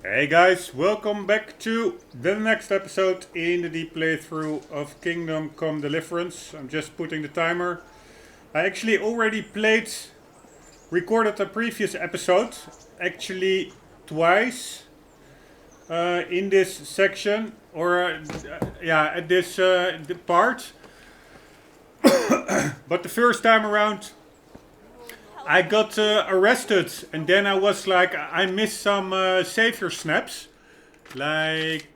Hey guys, welcome back to the next episode in the deep playthrough of Kingdom Come Deliverance. I'm just putting the timer. I actually already recorded a previous episode, actually twice in this section, or at this part. But the first time around, I got arrested, and then I was like, I missed some savior snaps. Like,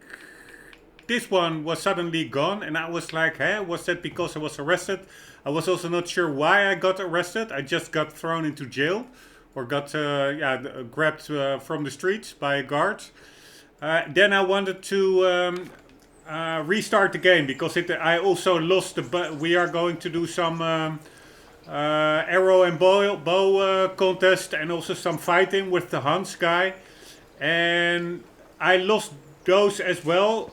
this one was suddenly gone, and I was like, hey, was that because I was arrested? I was also not sure why I got arrested. I just got thrown into jail, or got grabbed from the streets by a guard. Then I wanted to restart the game, because I also lost the... We are going to do some... arrow and bow contest, and also some fighting with the Hans guy, and I lost those as well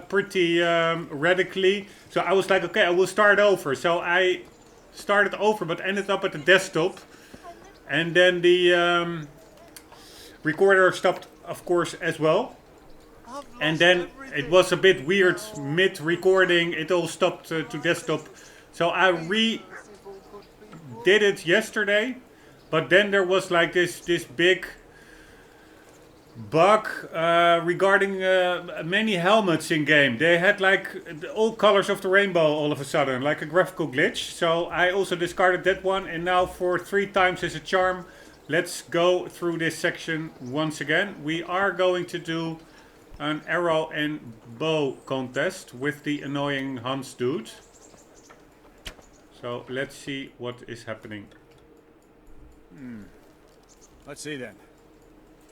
pretty radically. So I was like, okay, I will start over. So I started over, but ended up at the desktop, and then the recorder stopped, of course, as well. And then it was a bit weird mid-recording. It all stopped to desktop. So I did it yesterday, but then there was like this big bug regarding many helmets in game. They had like all colors of the rainbow all of a sudden, like a graphical glitch. So I also discarded that one, and now for 3 times as a charm, let's go through this section once again. We are going to do an arrow and bow contest with the annoying Hans dude. So let's see what is happening. Let's see then.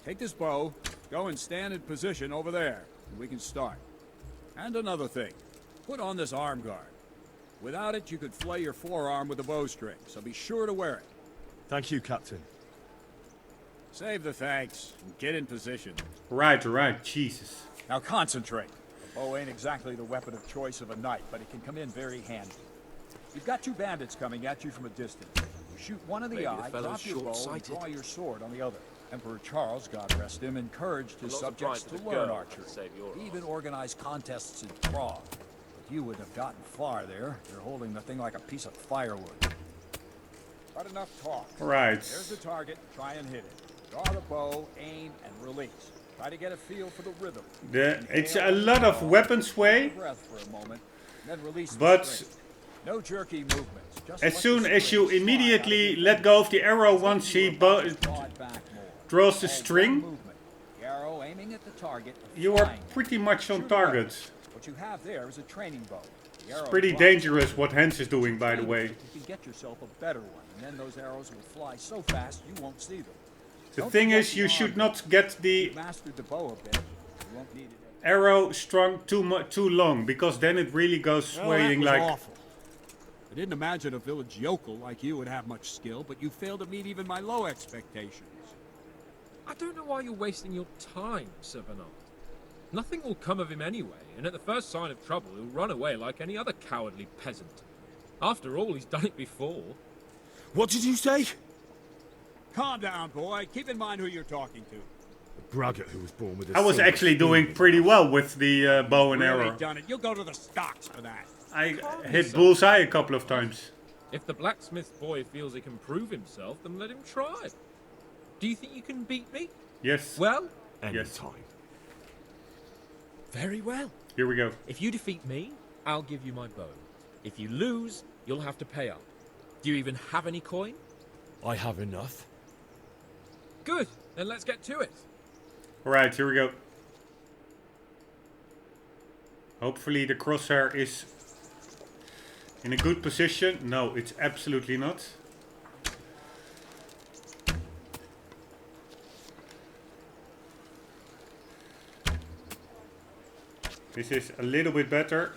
Take this bow, go and stand in position over there, and we can start. And another thing, put on this arm guard. Without it, you could flay your forearm with a bowstring, so be sure to wear it. Thank you, Captain. Save the thanks, and get in position. Right, Jesus. Now concentrate. The bow ain't exactly the weapon of choice of a knight, but it can come in very handy. You've got 2 bandits coming at you from a distance. You shoot one in the eye, drop your bow, and draw your sword on the other. Emperor Charles, God rest him, encouraged his subjects to learn archery. He even organized contests in Prague. But you wouldn't have gotten far there. You're holding the thing like a piece of firewood. But enough talk. Right. There's the target. Try and hit it. Draw the bow, aim, and release. Try to get a feel for the rhythm. It's a lot of weapon sway, breath for a moment, then release but no jerky movements. Just as soon as you immediately let go of the arrow once he draws the string, the arrow aiming at the target, you are pretty much on target. What you have there is a training bow. It's pretty dangerous what Hans is doing, by the way. You can get yourself a better one, and then those arrows will fly so fast you won't see them. The thing is, you should not get the arrow strung too long, because then it really goes swaying like... Awful. I didn't imagine a village yokel like you would have much skill, but you failed to meet even my low expectations. I don't know why you're wasting your time, Sir Bernard. Nothing will come of him anyway, and at the first sign of trouble, he'll run away like any other cowardly peasant. After all, he's done it before. What did you say? Calm down, boy. Keep in mind who you're talking to. A braggart who was born with a I was silver actually spoon doing in pretty his well with the bow and Really arrow. done it. You'll go to the stocks for that. I hit bullseye a couple of times. If the blacksmith boy feels he can prove himself, then let him try. Do you think you can beat me? Yes. Well, any Yes. time. very well. Here we go. If you defeat me, I'll give you my bow. If you lose, you'll have to pay up. Do you even have any coin? I have enough. Good, then let's get to it. Alright, here we go. Hopefully the crosshair is in a good position. No, it's absolutely not. This is a little bit better.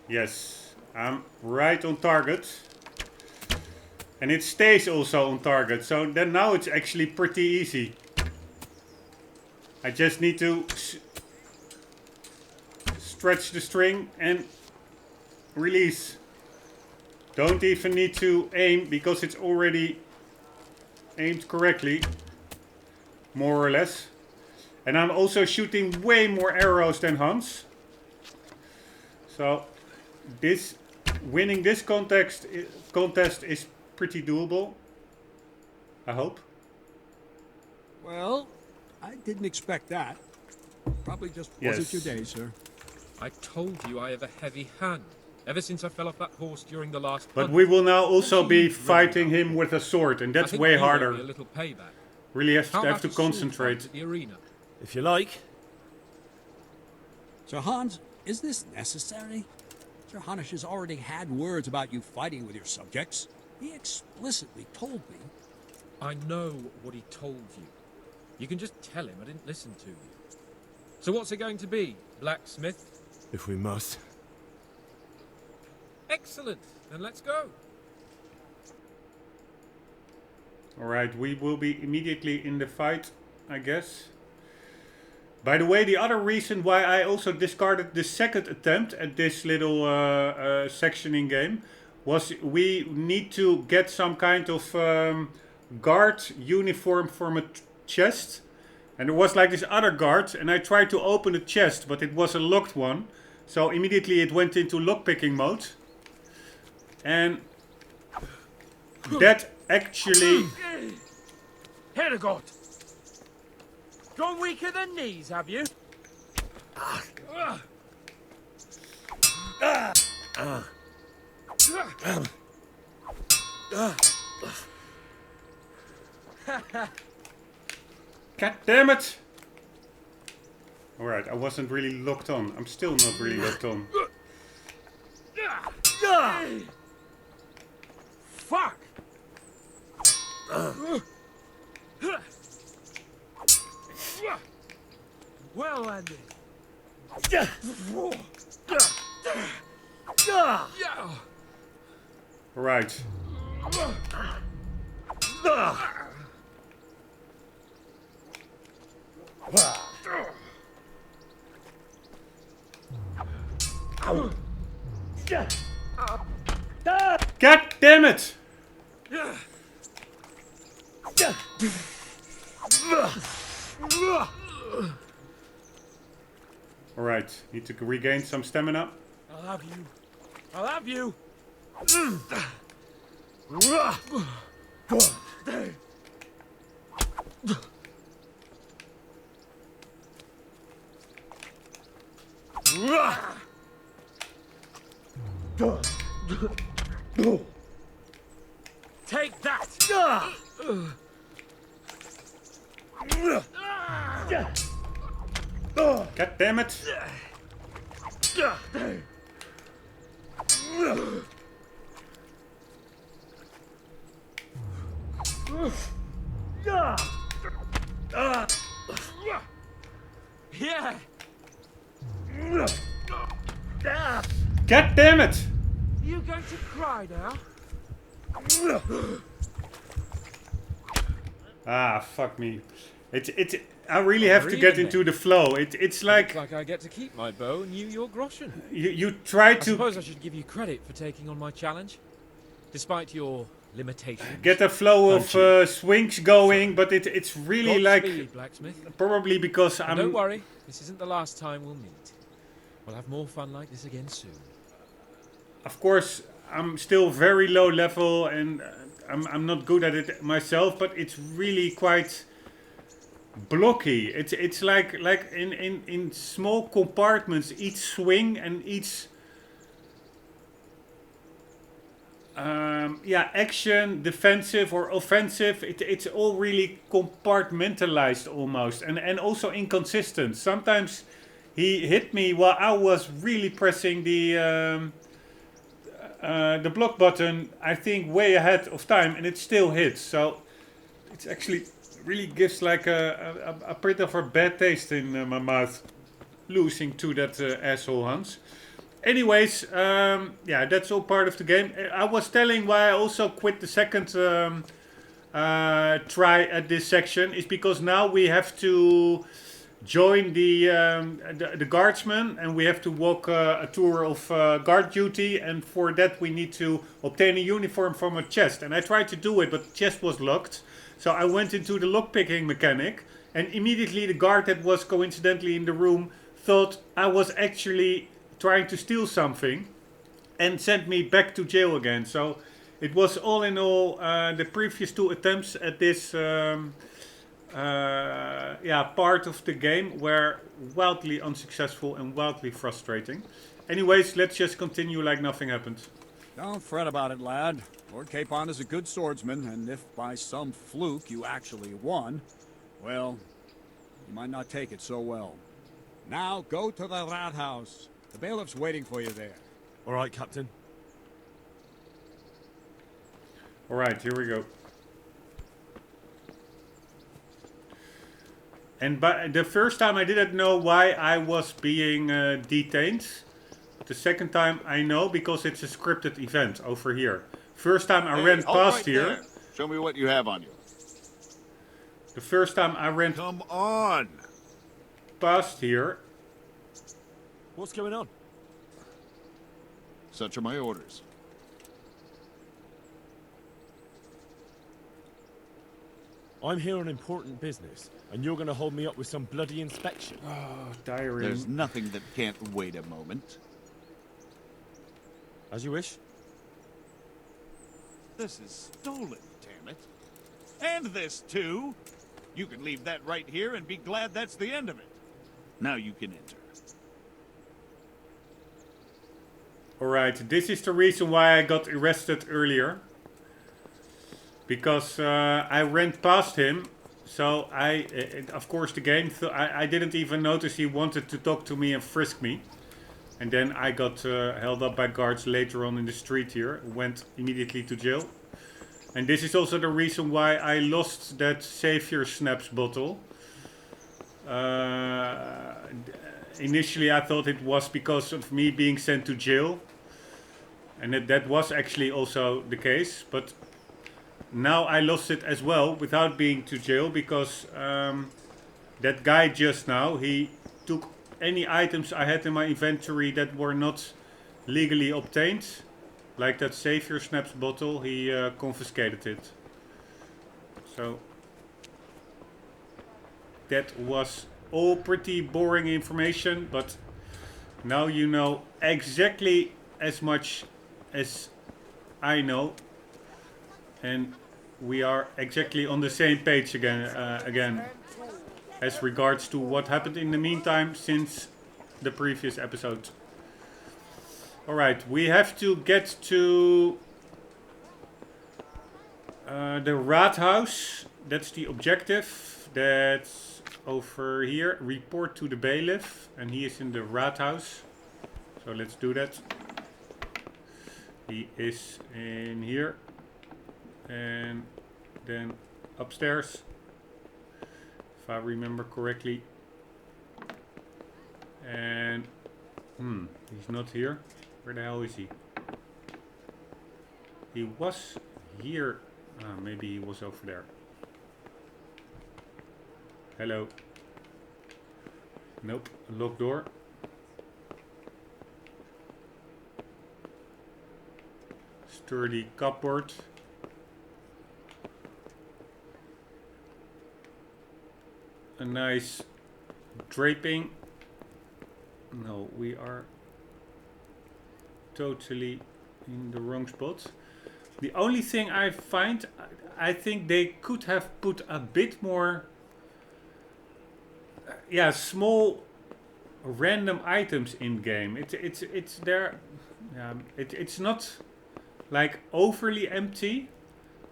Yes, I'm right on target. And it stays also on target. So then now it's actually pretty easy. I just need to stretch the string and release. Don't even need to aim because it's already aimed correctly. more or less. And I'm also shooting way more arrows than Hans. So winning this contest is pretty doable. I hope. Well, I didn't expect that. Probably just wasn't your day, sir. I told you I have a heavy hand. Ever since I fell off that horse during the last But hunt. we will now also be fighting him with a sword, and I that's think way you owe me harder. a little payback. Really have How about to a sword concentrate. fight at the arena? If you like. Sir Hans, is this necessary? Sir Hanush has already had words about you fighting with your subjects. He explicitly told me. I know what he told you. You can just tell him I didn't listen to you. So what's it going to be, blacksmith? If we must. Excellent. Then let's go. Alright, we will be immediately in the fight, I guess. By the way, the other reason why I also discarded the second attempt at this little sectioning game was we need to get some kind of guard uniform from a chest. And there was like this other guard, and I tried to open the chest, but it was a locked one. So immediately it went into lockpicking mode. And that actually... Here, God. Gone weaker than knees, have you? God damn it! Alright, I wasn't really locked on. I'm still not really locked on. Fuck! Well, Andy. Alright. God damn it! Alright, need to regain some stamina. I'll have you. I'll have you. Take that. God damn it! Yeah. God damn it! You going to cry now? Ah, fuck me. I really have to get into the flow. It's like Looks like I get to keep my bow and you your groschen. you try I to suppose I should give you credit for taking on my challenge, despite your limitations. get a flow of swings going, but it's really like Godspeed, blacksmith. probably because And I'm. don't worry, this isn't the last time we'll meet. We'll have more fun like this again soon. Of course, I'm still very low level and I'm not good at it myself, but it's really quite blocky. It's like in small compartments, each swing and each action, defensive or offensive, it's all really compartmentalized almost, and also inconsistent. Sometimes he hit me while I was really pressing the block button, I think way ahead of time, and it still hits. So it's actually really gives like a bit of a bad taste in my mouth, losing to that asshole Hans. Anyways, yeah, that's all part of the game. I was telling why I also quit the second try at this section is because now we have to join the guardsmen, and we have to walk a tour of guard duty, and for that we need to obtain a uniform from a chest. And I tried to do it, but the chest was locked, so I went into the lockpicking mechanic, And immediately the guard that was coincidentally in the room thought I was actually trying to steal something and sent me back to jail again. So it was all in all the previous 2 attempts at this part of the game were wildly unsuccessful and wildly frustrating. Anyways, let's just continue like nothing happened. Don't fret about it, lad. Lord Capon is a good swordsman, and if by some fluke you actually won, well, you might not take it so well. Now go to the rat house. The bailiff's waiting for you there. All right, Captain. All right, here we go. And the first time I didn't know why I was being detained. The second time I know because it's a scripted event over here. First time I ran past here. There. Show me what you have on you. The first time I ran Come on. past here. What's going on? Such are my orders. I'm here on important business, and you're going to hold me up with some bloody inspection. Oh, diary. There's nothing that can't wait a moment. As you wish. This is stolen, damn it. And this, too. You can leave that right here and be glad that's the end of it. Now you can enter. Alright, this is the reason why I got arrested earlier. Because I ran past him. So of course the game, I didn't even notice he wanted to talk to me and frisk me. And then I got held up by guards later on in the street here. Went immediately to jail. And this is also the reason why I lost that Savior Snaps bottle. Initially I thought it was because of me being sent to jail. And that was actually also the case. But now I lost it as well without being to jail. Because that guy just now, he took any items I had in my inventory that were not legally obtained. Like that Savior Snaps bottle, he confiscated it. So that was all pretty boring information, but now you know exactly as much as I know, and we are exactly on the same page again as regards to what happened in the meantime since the previous episode. Alright, we have to get to the Rathouse. That's the objective. That's over here. Report to the bailiff. And he is in the Rathouse. So let's do that. He is in here. And then upstairs. If I remember correctly. And he's not here. Where the hell is he? He was here. Maybe he was over there. Hello. Nope. Locked door. Sturdy cupboard. A nice draping. No, we are totally in the wrong spot. The only thing I find, I think they could have put a bit more small random items in game. It's there. It's not like overly empty,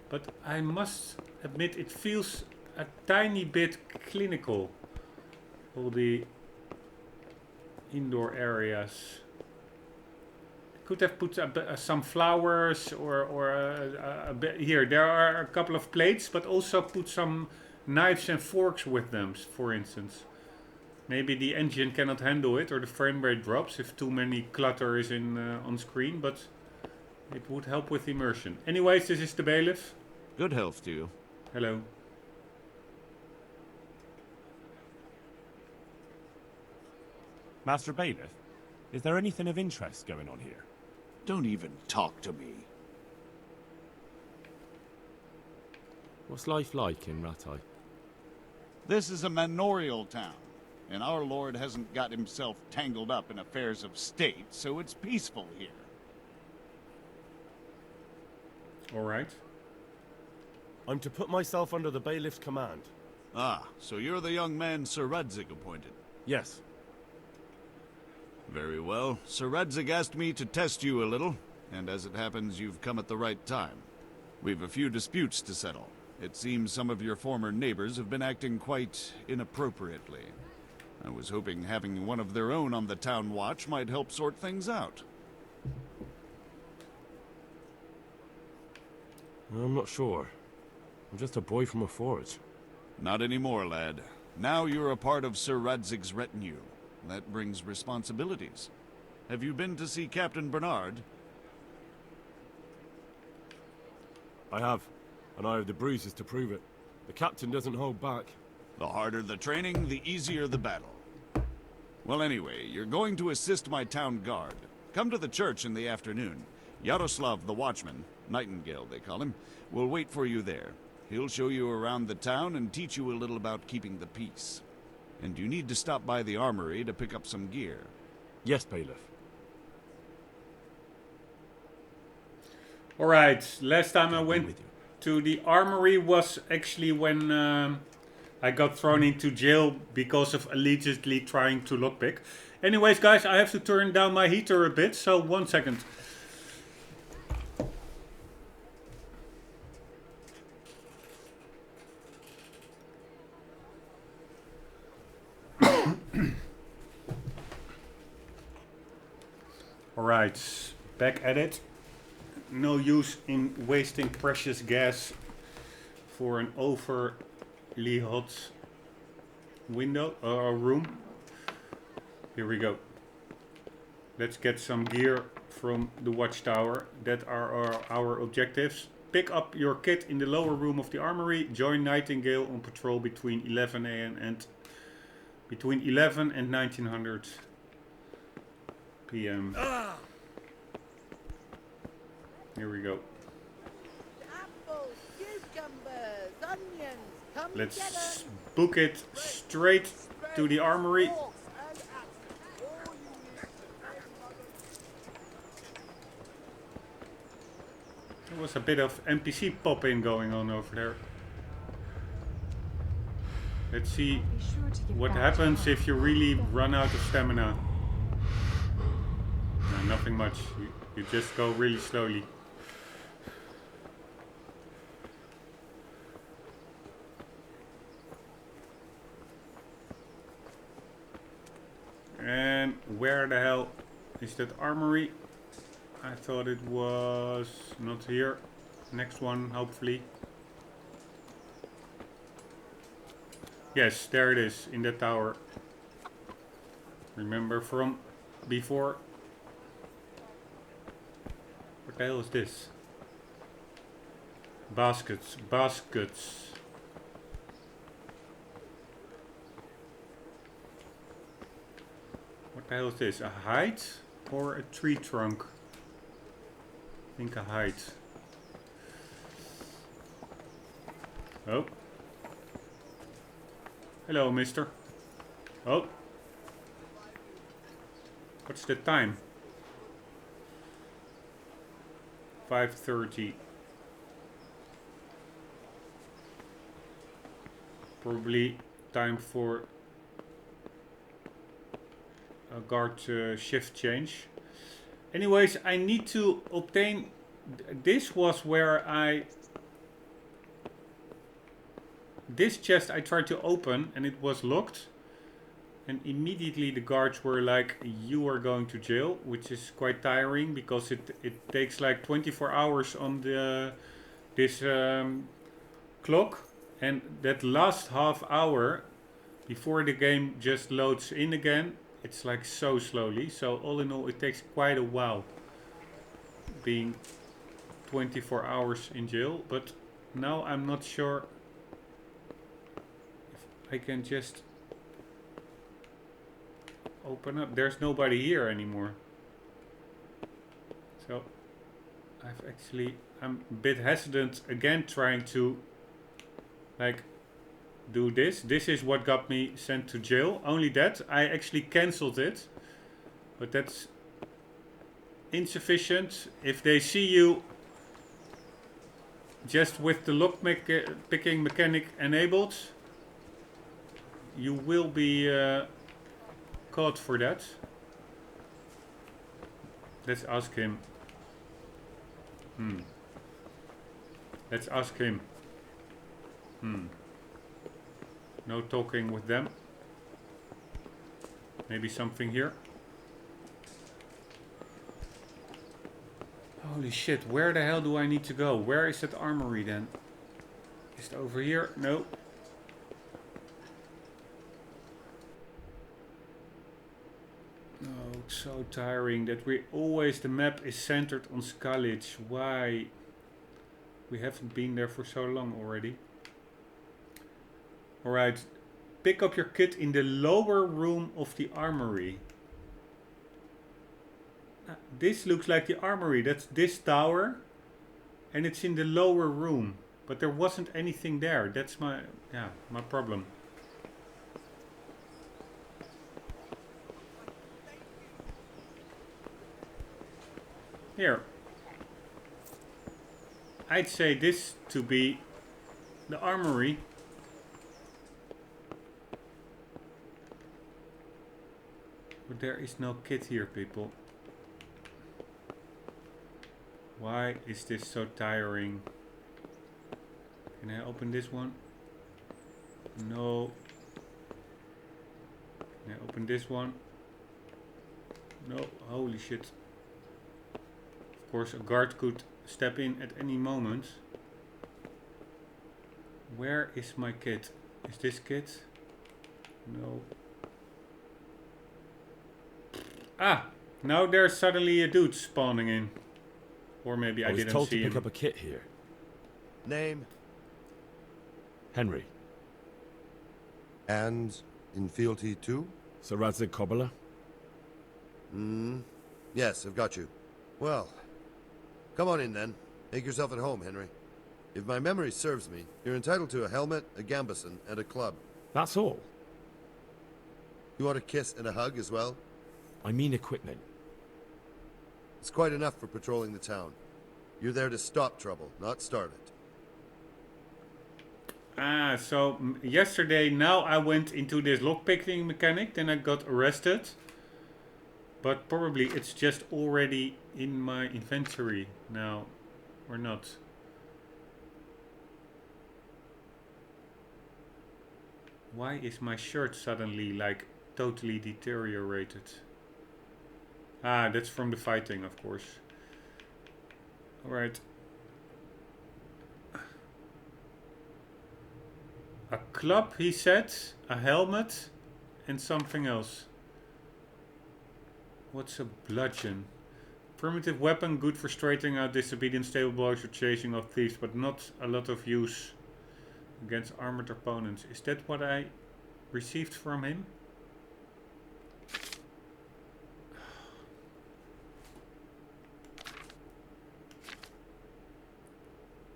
but I must admit it feels a tiny bit clinical. All the indoor areas. Could have put some flowers or a bit here. There are a couple of plates, but also put some knives and forks with them, for instance. Maybe the engine cannot handle it, or the frame rate drops if too many clutter is in on screen, but it would help with immersion. Anyways, this is the bailiff. Good health to you. Hello. Master Bailiff, is there anything of interest going on here? Don't even talk to me. What's life like in Ratai? This is a manorial town, and our lord hasn't got himself tangled up in affairs of state, so it's peaceful here. Alright. I'm to put myself under the bailiff's command. Ah, so you're the young man Sir Radzig appointed. Yes. Very well. Sir Radzig asked me to test you a little, and as it happens, you've come at the right time. We've a few disputes to settle. It seems some of your former neighbors have been acting quite inappropriately. I was hoping having one of their own on the town watch might help sort things out. I'm not sure. I'm just a boy from a forge. Not anymore, lad. Now you're a part of Sir Radzig's retinue. That brings responsibilities. Have you been to see Captain Bernard? I have, and I have the bruises to prove it. The captain doesn't hold back. The harder the training, the easier the battle. Well, anyway, you're going to assist my town guard. Come to the church in the afternoon. Yaroslav the watchman, Nightingale they call him, will wait for you there. He'll show you around the town and teach you a little about keeping the peace. And you need to stop by the armory to pick up some gear. Yes, bailiff. Alright, last time I went to the armory was actually when I got thrown into jail because of allegedly trying to lockpick. Anyways, guys, I have to turn down my heater a bit, so 1 second. Alright, back at it. No use in wasting precious gas for an overly hot window room. Here we go. Let's get some gear from the watchtower. That are our objectives. Pick up your kit in the lower room of the armory. Join Nightingale on patrol between 11 a.m. and 1900 p.m. Here we go. Apples, cucumbers, onions, come Let's book it straight to the armory. There was a bit of NPC pop-in going on over there. Let's see what happens if you really run out of stamina. No, nothing much. You just go really slowly. And where the hell is that armory? I thought it was not here. Next one, hopefully. Yes, there it is, in the tower. Remember from before? What the hell is this? Baskets, baskets. What the hell is this? A hide or a tree trunk? I think a hide. Oh. Hello, mister. Oh. What's the time? 5:30. Probably time for a guard shift change. Anyways, I need to obtain... This was where I... This chest I tried to open and it was locked. And immediately the guards were like, you are going to jail. Which is quite tiring because it takes like 24 hours on the this clock. And that last half hour before the game just loads in again, it's like so slowly. So all in all, it takes quite a while being 24 hours in jail. But now I'm not sure if I can just open up. There's nobody here anymore. So I'm a bit hesitant again trying to like do this. This is what got me sent to jail. Only that. I actually cancelled it. But that's insufficient. If they see you just with the lock picking mechanic enabled, you will be caught for that. Let's ask him. Let's ask him. No talking with them. Maybe something here. Holy shit, where the hell do I need to go? Where is that armory then? Is it over here? No. Oh, it's so tiring that the map is centered on Skallich. Why? We haven't been there for so long already. Alright, pick up your kit in the lower room of the armory. This looks like the armory. That's this tower. And it's in the lower room. But there wasn't anything there. That's my problem. Here. I'd say this to be the armory. But there is no kit here, people. Why is this so tiring? Can I open this one? No. Can I open this one? No. Holy shit. Of course, a guard could step in at any moment. Where is my kit? Is this kit? No. Ah! Now there's suddenly a dude spawning in. Or maybe I didn't see him. I was told to pick up a kit here. Name? Henry. And in fealty too? Saradze Cobbler? Yes, I've got you. Well, come on in then. Make yourself at home, Henry. If my memory serves me, you're entitled to a helmet, a gambeson, and a club. That's all? You want a kiss and a hug as well? I mean equipment. It's quite enough for patrolling the town. You're there to stop trouble, not start it. Ah, so yesterday now I went into this lockpicking mechanic, then I got arrested. But probably it's just already in my inventory now, or not. Why is my shirt suddenly like totally deteriorated? Ah, that's from the fighting, of course. Alright. A club, he said, a helmet, and something else. What's a bludgeon? Primitive weapon, good for straightening out disobedient stable blows or chasing off thieves, but not a lot of use against armored opponents. Is that what I received from him?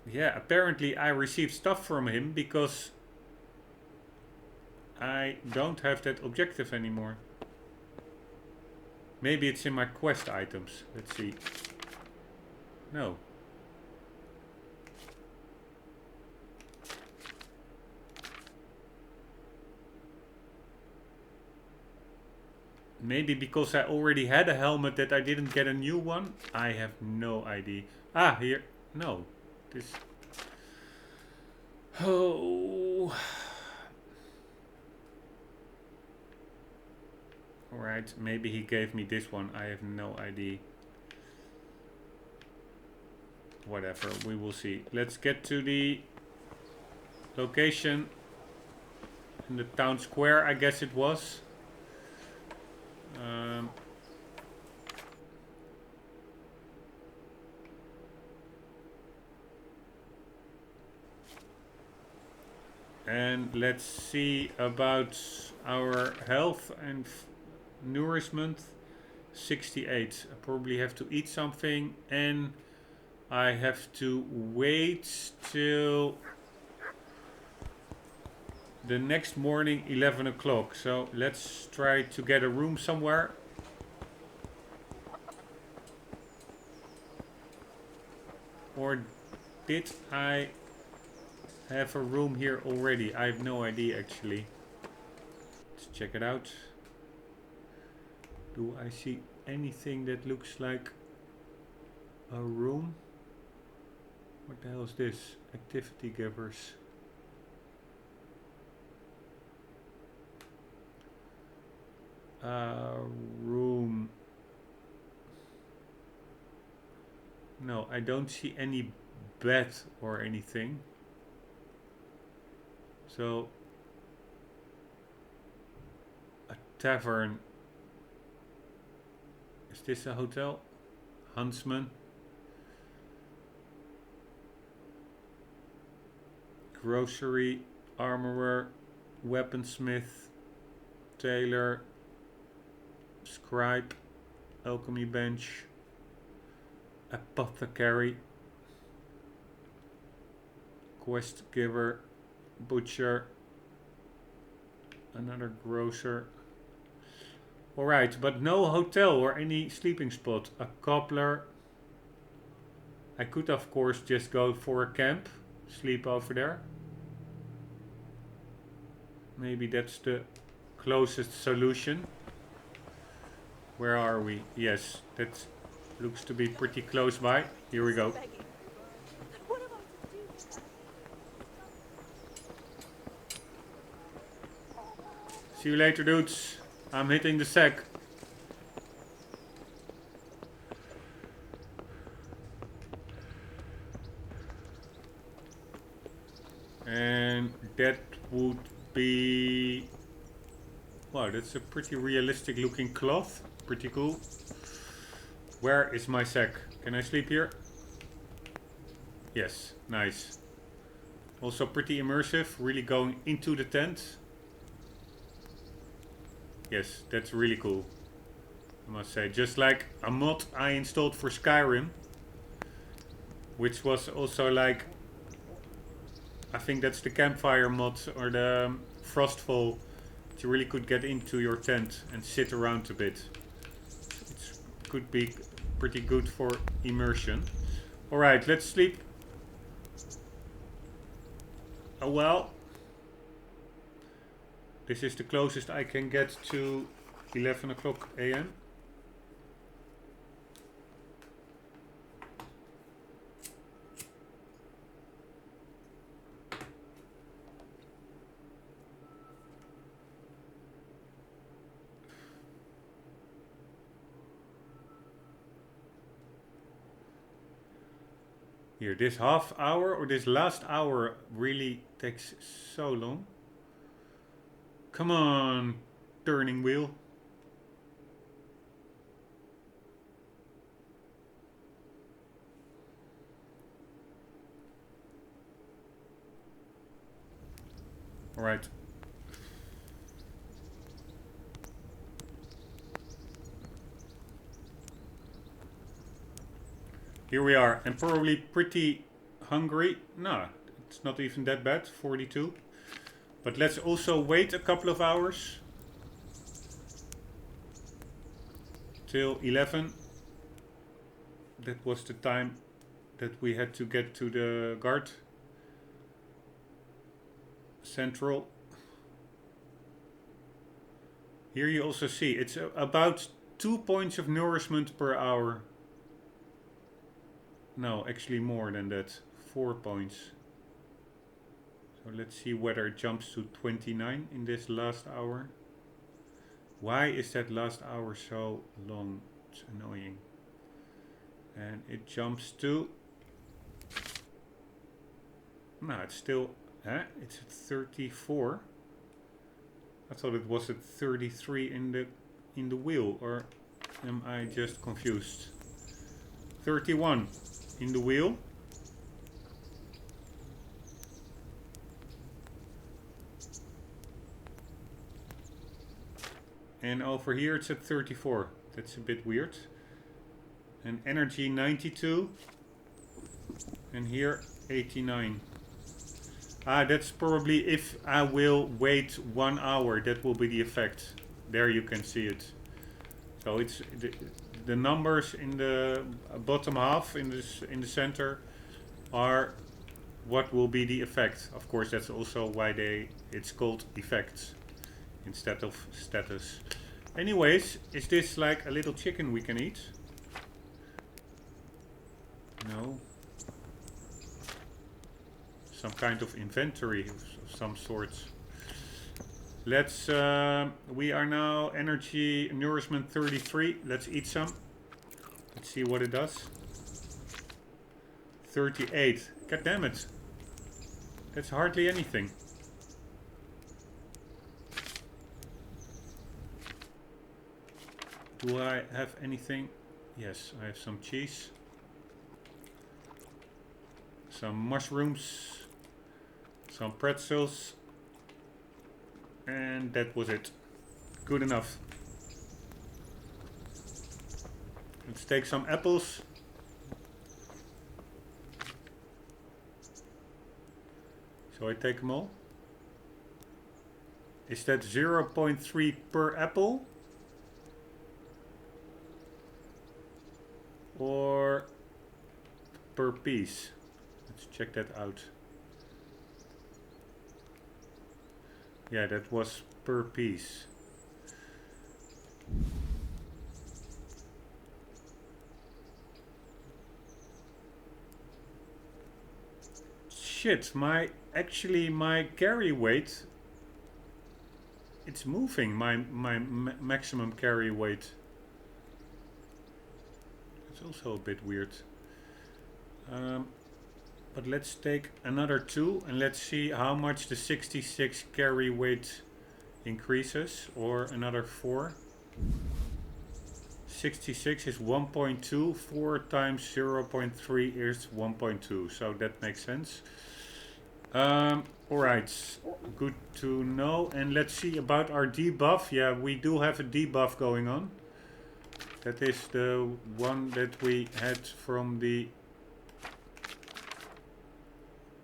Yeah, apparently I received stuff from him because I don't have that objective anymore. Maybe it's in my quest items. Let's see. No. Maybe because I already had a helmet that I didn't get a new one. I have no idea. Ah, here. No. This. Oh. Alright, maybe he gave me this one. I have no idea. Whatever, we will see. Let's get to the location in the town square, I guess it was. And let's see about our health and nourishment. 68. I probably have to eat something, and I have to wait till the next morning 11 o'clock. So let's try to get a room somewhere. Or did I have a room here already? I have no idea actually. Let's check it out. Do I see anything that looks like a room? What the hell is this? Activity givers. Room. No, I don't see any bed or anything. So, a tavern. Is this a hotel? Huntsman. Grocery, armorer, weaponsmith, tailor, scribe, alchemy bench, apothecary, quest giver, butcher, another grocer. Alright, but no hotel or any sleeping spot. A cobbler. I could of course just go for a camp, sleep over there. Maybe that's the closest solution. Where are we? Yes, that looks to be pretty close by. Here we go. See you later, dudes. I'm hitting the sack. And that would be... Wow, that's a pretty realistic looking cloth. Pretty cool. Where is my sack? Can I sleep here? Yes, nice. Also pretty immersive, really going into the tent. Yes, that's really cool, I must say. Just like a mod I installed for Skyrim, which was also like, I think that's the campfire mod or the Frostfall. You really could get into your tent and sit around a bit. It could be pretty good for immersion. Alright, let's sleep. Oh well. This is the closest I can get to 11 o'clock AM. Here, this half hour or this last hour really takes so long. Come on, turning wheel. All right. Here we are, and probably pretty hungry. No, it's not even that bad, 42. But let's also wait a couple of hours. Till 11. That was the time that we had to get to the guard central. Here you also see, it's about 2 points of nourishment per hour. No, actually more than that. 4 points. So let's see whether it jumps to 29 in this last hour. Why is that last hour so long? It's annoying. And it jumps to... No, it's still... It's at 34. I thought it was at 33 in the wheel. Or am I just confused? 31 in the wheel. And over here it's at 34. That's a bit weird. And energy 92. And here 89. That's probably if I will wait 1 hour. That will be the effect. There you can see it. So it's the numbers in the bottom half in the center are what will be the effect. Of course, that's also why it's called effects instead of status. Anyways, is this like a little chicken we can eat? No. Some kind of inventory of some sort. Let's, we are now energy nourishment 33. Let's eat some. Let's see what it does. 38. God damn it. That's hardly anything. Do I have anything? Yes, I have some cheese. Some mushrooms. Some pretzels. And that was it. Good enough. Let's take some apples. So I take them all. Is that 0.3 per apple? Or per piece? Let's check that out. Yeah, that was per piece. Shit, my carry weight, it's moving, my maximum carry weight. It's also a bit weird. But let's take another 2 and let's see how much the 66 carry weight increases, or another 4. 66 is 1.2, 4 times 0.3 is 1.2, so that makes sense. Alright, good to know. And let's see about our debuff. Yeah, we do have a debuff going on. That is the one that we had from the...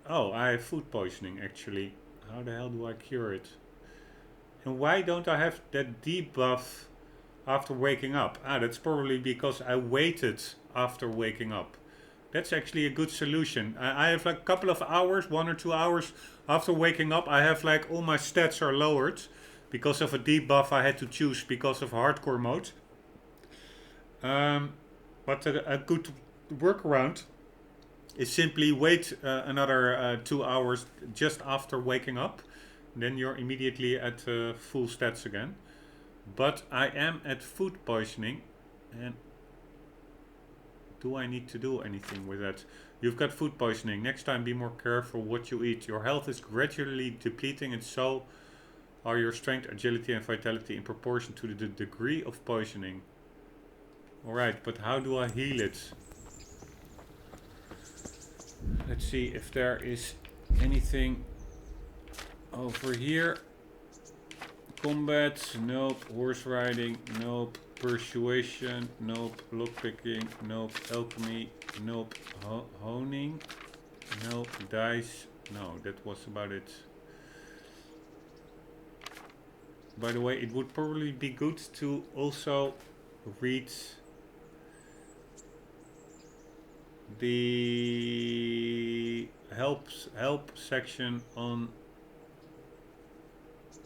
Oh, I have food poisoning actually. How the hell do I cure it? And why don't I have that debuff after waking up? That's probably because I waited after waking up. That's actually a good solution. I have like a couple of hours, 1 or 2 hours after waking up. I have like all my stats are lowered because of a debuff I had to choose because of hardcore mode. But a good workaround is simply wait another 2 hours just after waking up. Then you're immediately at full stats again. But I am at food poisoning, and do I need to do anything with that? You've got food poisoning. Next time be more careful what you eat. Your health is gradually depleting, and so are your strength, agility and vitality in proportion to the degree of poisoning. Alright, but how do I heal it? Let's see if there is anything over here. Combat, nope. Horse riding, nope. Persuasion, nope. Lockpicking, nope. Alchemy, nope. Honing, nope. Dice, no. That was about it. By the way, it would probably be good to also read the help section on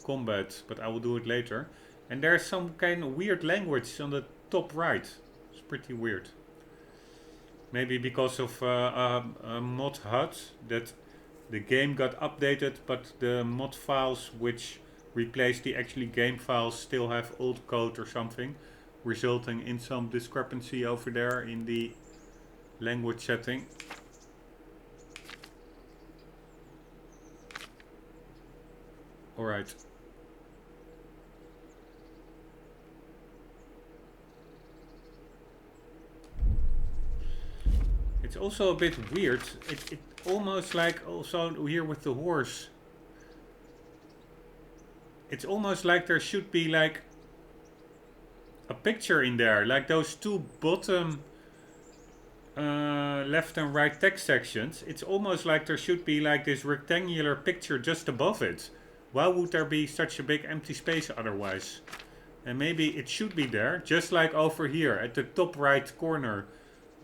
combat, but I will do it later. And there's some kind of weird language on the top right. It's pretty weird. Maybe because of mod HUD, that the game got updated, but the mod files which replace the actually game files still have old code or something, resulting in some discrepancy over there in the language setting. Alright. It's also a bit weird. It almost like also here with the horse. It's almost like there should be like a picture in there. Like those two bottom left and right text sections, it's almost like there should be like this rectangular picture just above it. Why would there be such a big empty space otherwise? And maybe it should be there, just like over here at the top right corner,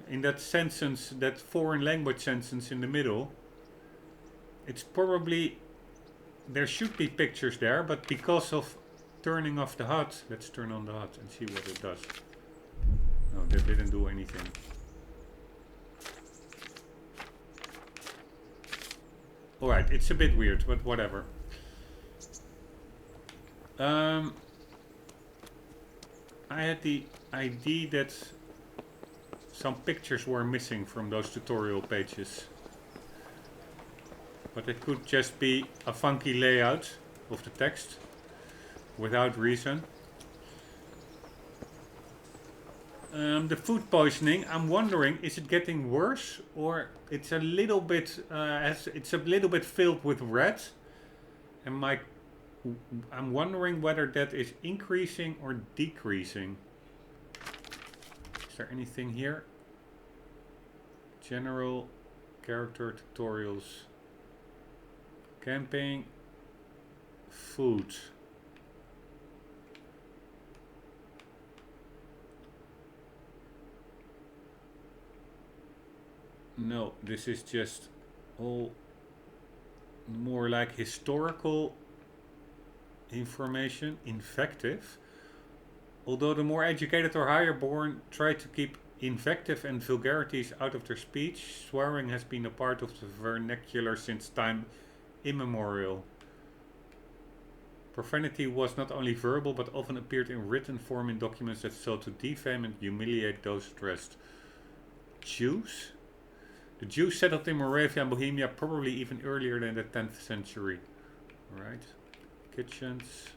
in that sentence, that foreign language sentence in the middle. It's probably, there should be pictures there, but because of turning off the HUD, let's turn on the HUD and see what it does. No, that didn't do anything. Alright, it's a bit weird, but whatever. I had the idea that some pictures were missing from those tutorial pages. But it could just be a funky layout of the text without reason. The food poisoning, I'm wondering, is it getting worse, or it's a little bit filled with red, and I'm wondering whether that is increasing or decreasing. Is there anything here? General character tutorials, camping, food. No, this is just all more like historical information, invective. Although the more educated or higher born try to keep invective and vulgarities out of their speech, swearing has been a part of the vernacular since time immemorial. Profanity was not only verbal but often appeared in written form in documents that sought to defame and humiliate those addressed. Jews? The Jews settled in Moravia and Bohemia probably even earlier than the 10th century. Alright. Kitchens.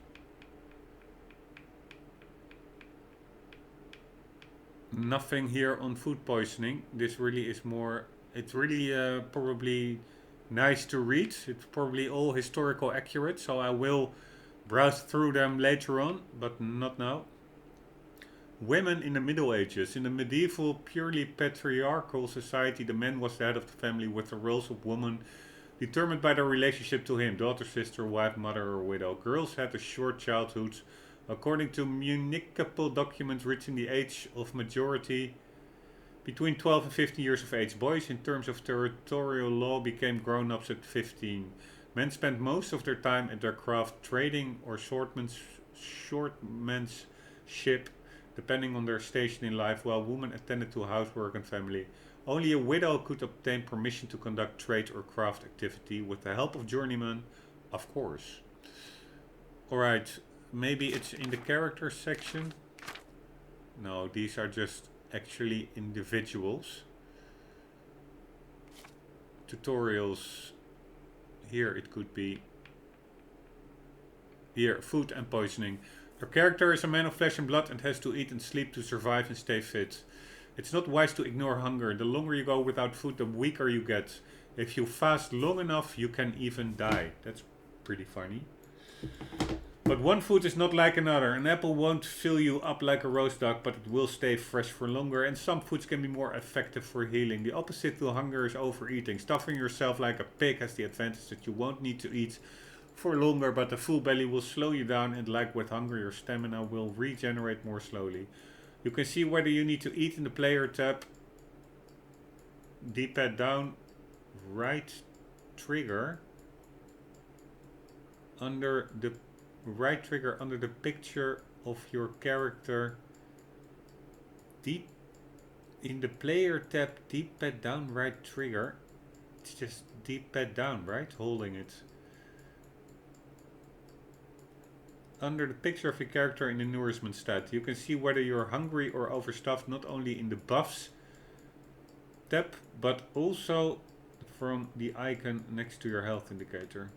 Nothing here on food poisoning. This really is more... It's really probably nice to read. It's probably all historical accurate, so I will browse through them later on, but not now. Women in the Middle Ages. In the medieval, purely patriarchal society, the man was the head of the family with the roles of woman determined by their relationship to him, daughter, sister, wife, mother or widow. Girls had a short childhood. According to municipal documents reaching the age of majority, between 12 and 15 years of age. Boys, in terms of territorial law, became grown-ups at 15. Men spent most of their time at their craft, trading or shortmanship, depending on their station in life, while women attended to housework and family. Only a widow could obtain permission to conduct trade or craft activity with the help of journeymen, of course. Alright, maybe it's in the character section. No, these are just actually individuals. Tutorials. Here it could be. Here, food and poisoning. Your character is a man of flesh and blood and has to eat and sleep to survive and stay fit. It's not wise to ignore hunger. The longer you go without food, the weaker you get. If you fast long enough, you can even die. That's pretty funny. But one food is not like another. An apple won't fill you up like a roast duck, but it will stay fresh for longer. And some foods can be more effective for healing. The opposite to hunger is overeating. Stuffing yourself like a pig has the advantage that you won't need to eat for longer, but a full belly will slow you down, and like with hunger, your stamina will regenerate more slowly. You can see whether you need to eat in the player tab. D-pad down, right trigger. Under the right trigger under the picture of your character. In the player tab, D-pad down, right trigger. It's just D-pad down, right? Holding it. Under the picture of your character in the nourishment stat, you can see whether you're hungry or overstuffed, not only in the buffs tab, but also from the icon next to your health indicator.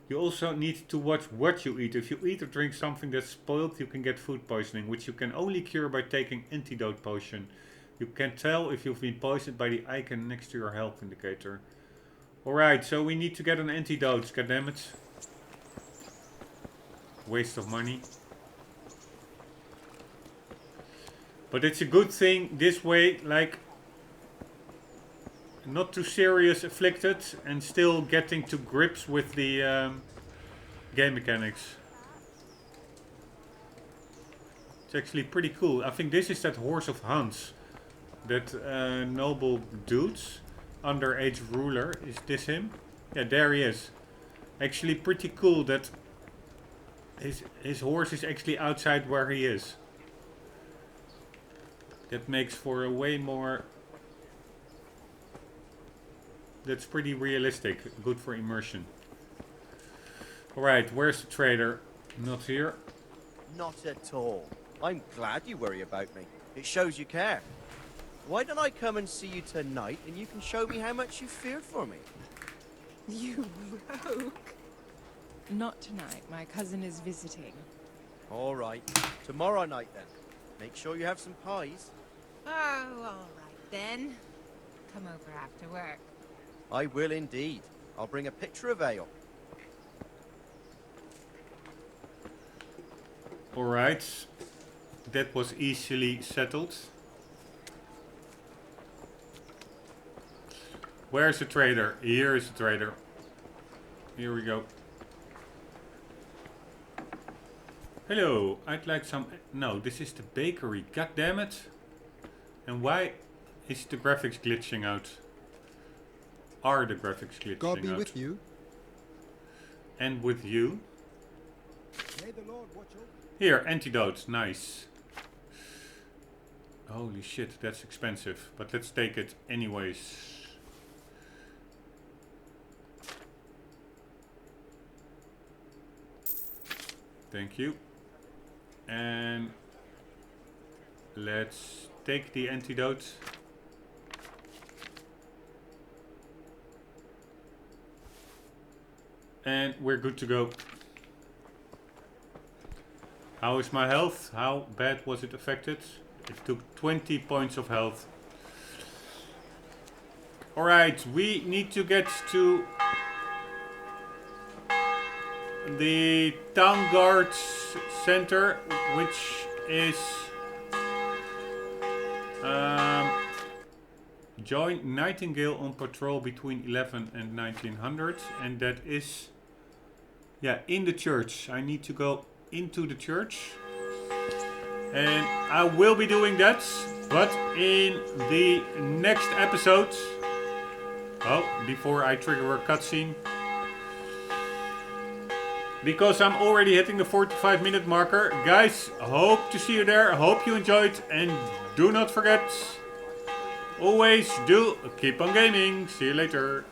You also need to watch what you eat. If you eat or drink something that's spoiled, you can get food poisoning, which you can only cure by taking antidote potion. You can tell if you've been poisoned by the icon next to your health indicator. Alright, so we need to get an antidote, goddammit. Waste of money. But it's a good thing this way, like not too serious afflicted and still getting to grips with the game mechanics. It's actually pretty cool. I think this is that horse of Hans. That noble dudes. Underage ruler. Is this him? Yeah, there he is. Actually pretty cool that his horse is actually outside where he is. That makes for a way more... That's pretty realistic. Good for immersion. Alright, where's the trader? Not here. Not at all. I'm glad you worry about me. It shows you care. Why don't I come and see you tonight and you can show me how much you fear for me? You rogue. Not tonight. My cousin is visiting. All right. Tomorrow night then. Make sure you have some pies. Oh, all right then. Come over after work. I will indeed. I'll bring a pitcher of ale. Alright. That was easily settled. Where's the trader? Here is the trader. Here we go. Hello, I'd like some... No, this is the bakery. God damn it. And why is the graphics glitching out? Are the graphics glitching God be out? with you. And with you. May the Lord watch over. Here, antidote. Nice. Holy shit, that's expensive. But let's take it anyways. Thank you. And let's take the antidote. And we're good to go. How is my health? How bad was it affected? It took 20 points of health. Alright, we need to get to the town guard center, which is join Nightingale on patrol between 11 and 1900, and that is in the church. I need to go into the church, and I will be doing that, but in the next episode. Oh, before I trigger a cutscene. Because I'm already hitting the 45-minute marker. Guys, hope to see you there. Hope you enjoyed. And do not forget, always do keep on gaming. See you later.